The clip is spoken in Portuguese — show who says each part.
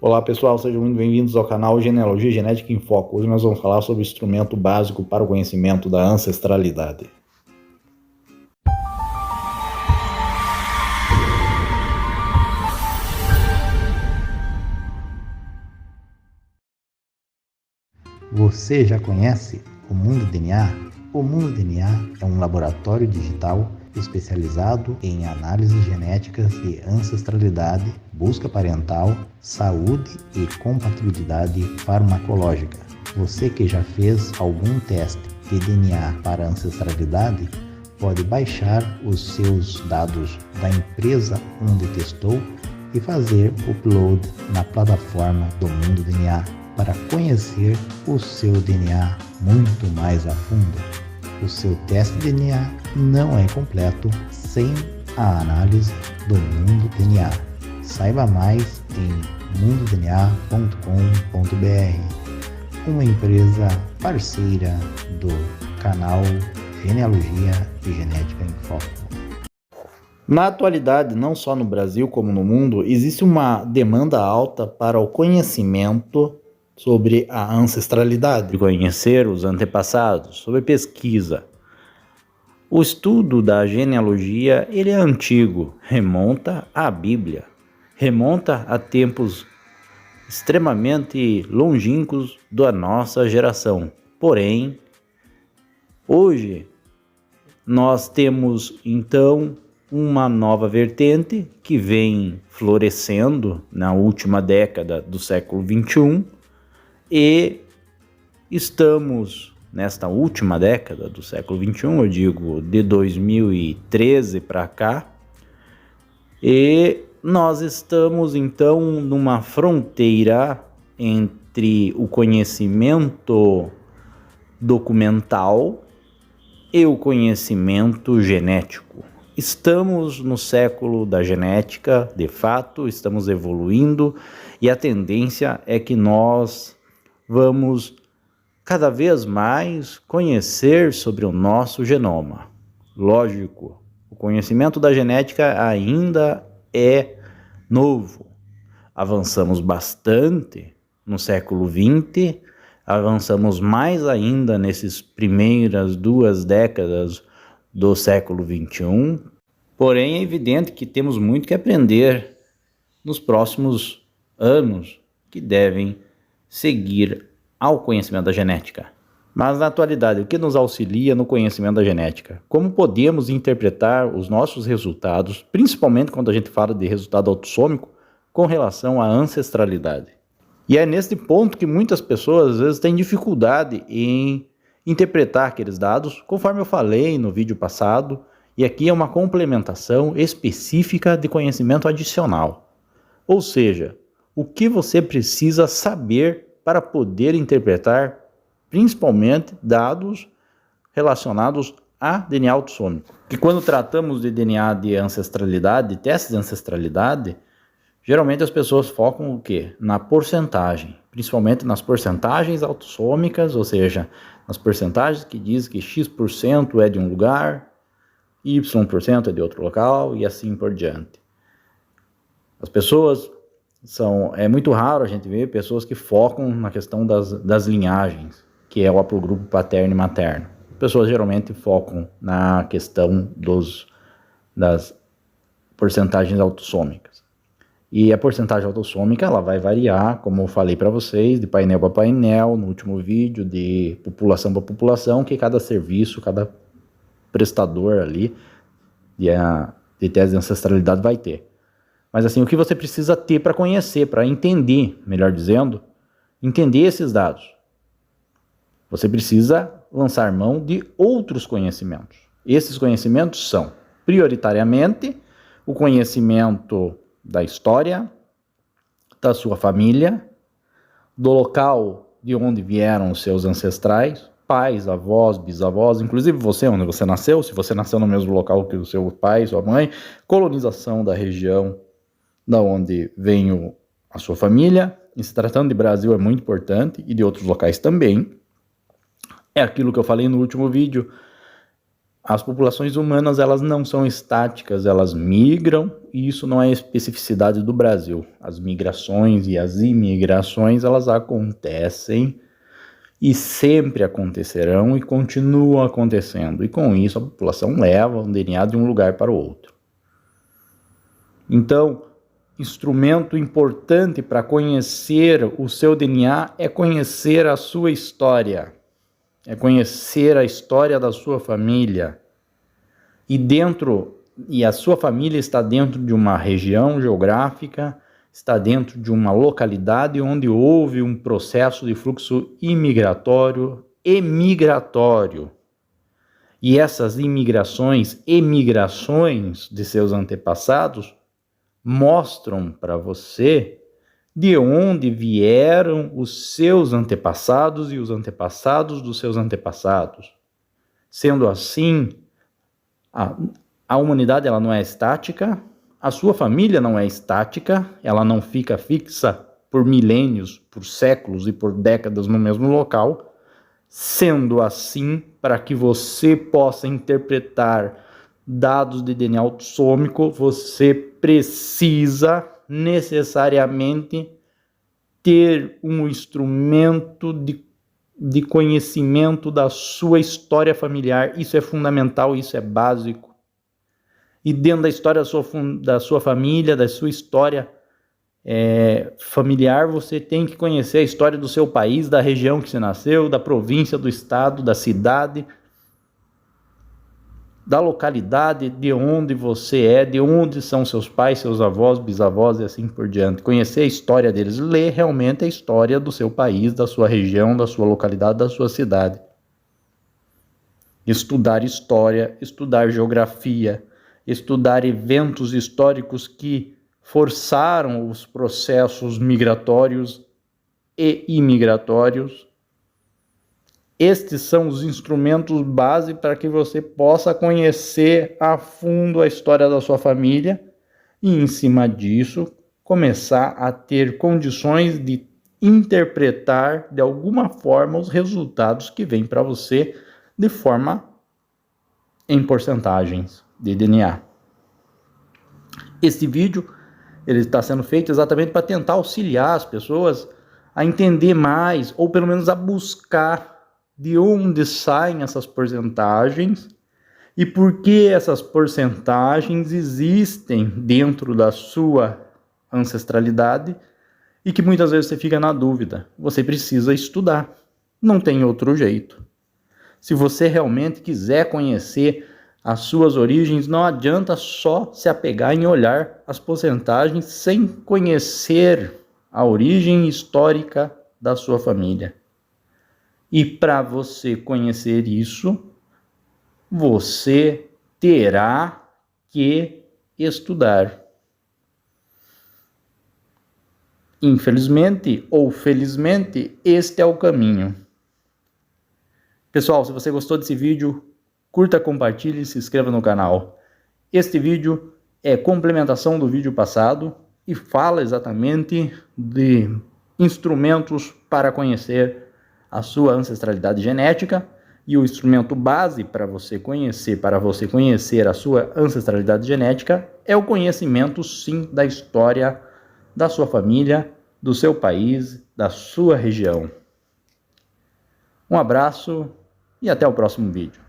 Speaker 1: Olá pessoal, sejam muito bem-vindos ao canal Genealogia Genética em Foco. Hoje nós vamos falar sobre o instrumento básico para o conhecimento da ancestralidade.
Speaker 2: Você já conhece o Mundo DNA? O Mundo DNA é um laboratório digital especializado em análises genéticas de ancestralidade, busca parental, saúde e compatibilidade farmacológica. Você que já fez algum teste de DNA para ancestralidade, pode baixar os seus dados da empresa onde testou e fazer upload na plataforma do Mundo DNA para conhecer o seu DNA muito mais a fundo. O seu teste de DNA não é completo sem a análise do Mundo DNA. Saiba mais em mundodna.com.br, uma empresa parceira do canal Genealogia e Genética em Foco.
Speaker 1: Na atualidade, não só no Brasil como no mundo, existe uma demanda alta para o conhecimento sobre a ancestralidade, conhecer os antepassados, sobre pesquisa. O estudo da genealogia ele é antigo, remonta à Bíblia, remonta a tempos extremamente longínquos da nossa geração. Porém, hoje nós temos então uma nova vertente que vem florescendo na última década do século XXI, e estamos nesta última década do século XXI, eu digo de 2013 para cá, e nós estamos então numa fronteira entre o conhecimento documental e o conhecimento genético. Estamos no século da genética, de fato, estamos evoluindo, e a tendência é que nós vamos cada vez mais conhecer sobre o nosso genoma. Lógico, o conhecimento da genética ainda é novo. Avançamos bastante no século XX, avançamos mais ainda nessas primeiras 2 décadas do século XXI. Porém, é evidente que temos muito que aprender nos próximos anos que devem seguir ao conhecimento da genética. Mas na atualidade, o que nos auxilia no conhecimento da genética? Como podemos interpretar os nossos resultados, principalmente quando a gente fala de resultado autossômico, com relação à ancestralidade? E é nesse ponto que muitas pessoas às vezes têm dificuldade em interpretar aqueles dados, conforme eu falei no vídeo passado, e aqui é uma complementação específica de conhecimento adicional. Ou seja, o que você precisa saber para poder interpretar, principalmente, dados relacionados a DNA autossômico. Que quando tratamos de DNA de ancestralidade, de testes de ancestralidade, geralmente as pessoas focam o quê? Na porcentagem, principalmente nas porcentagens autossômicas, ou seja, nas porcentagens que diz que X% é de um lugar, Y% é de outro local e assim por diante. As pessoas é muito raro a gente ver pessoas que focam na questão das linhagens, que é o haplogrupo paterno e materno. As pessoas geralmente focam na questão das porcentagens autossômicas. E a porcentagem autossômica ela vai variar, como eu falei para vocês, de painel para painel, no último vídeo, de população para população, que cada serviço, cada prestador ali de tese de ancestralidade vai ter. Mas assim, o que você precisa ter para conhecer, para entender, melhor dizendo, entender esses dados? Você precisa lançar mão de outros conhecimentos. Esses conhecimentos são, prioritariamente, o conhecimento da história, da sua família, do local de onde vieram os seus ancestrais, pais, avós, bisavós, inclusive você, onde você nasceu, se você nasceu no mesmo local que o seu pai, sua mãe, colonização da região da onde vem a sua família. Em se tratando de Brasil é muito importante, e de outros locais também. É aquilo que eu falei no último vídeo. As populações humanas elas não são estáticas, elas migram e isso não é especificidade do Brasil. As migrações e as imigrações, elas acontecem e sempre acontecerão e continuam acontecendo. E com isso a população leva o DNA de um lugar para o outro. Então, instrumento importante para conhecer o seu DNA é conhecer a sua história. É conhecer a história da sua família. E a sua família está dentro de uma região geográfica, está dentro de uma localidade onde houve um processo de fluxo imigratório e migratório. E essas imigrações e migrações de seus antepassados mostram para você de onde vieram os seus antepassados e os antepassados dos seus antepassados. Sendo assim, a humanidade ela não é estática, a sua família não é estática, ela não fica fixa por milênios, por séculos e por décadas no mesmo local. Sendo assim, para que você possa interpretar dados de DNA autossômico, você precisa necessariamente ter um instrumento de conhecimento da sua história familiar. Isso é fundamental, isso é básico. E dentro da história da sua família, da sua história familiar, você tem que conhecer a história do seu país, da região que você nasceu, da província, do estado, da cidade, da localidade, de onde você é, de onde são seus pais, seus avós, bisavós e assim por diante. Conhecer a história deles, ler realmente a história do seu país, da sua região, da sua localidade, da sua cidade. Estudar história, estudar geografia, estudar eventos históricos que forçaram os processos migratórios e imigratórios. Estes são os instrumentos base para que você possa conhecer a fundo a história da sua família e, em cima disso, começar a ter condições de interpretar de alguma forma os resultados que vêm para você de forma em porcentagens de DNA. Este vídeo ele está sendo feito exatamente para tentar auxiliar as pessoas a entender mais, ou pelo menos a buscar de onde saem essas porcentagens e por que essas porcentagens existem dentro da sua ancestralidade e que muitas vezes você fica na dúvida. Você precisa estudar, não tem outro jeito. Se você realmente quiser conhecer as suas origens, não adianta só se apegar em olhar as porcentagens sem conhecer a origem histórica da sua família. E para você conhecer isso, você terá que estudar. Infelizmente ou felizmente, este é o caminho. Pessoal, se você gostou desse vídeo, curta, compartilhe e se inscreva no canal. Este vídeo é complementação do vídeo passado e fala exatamente de instrumentos para conhecer a sua ancestralidade genética, e o instrumento base para você conhecer a sua ancestralidade genética é o conhecimento, sim, da história da sua família, do seu país, da sua região. Um abraço e até o próximo vídeo.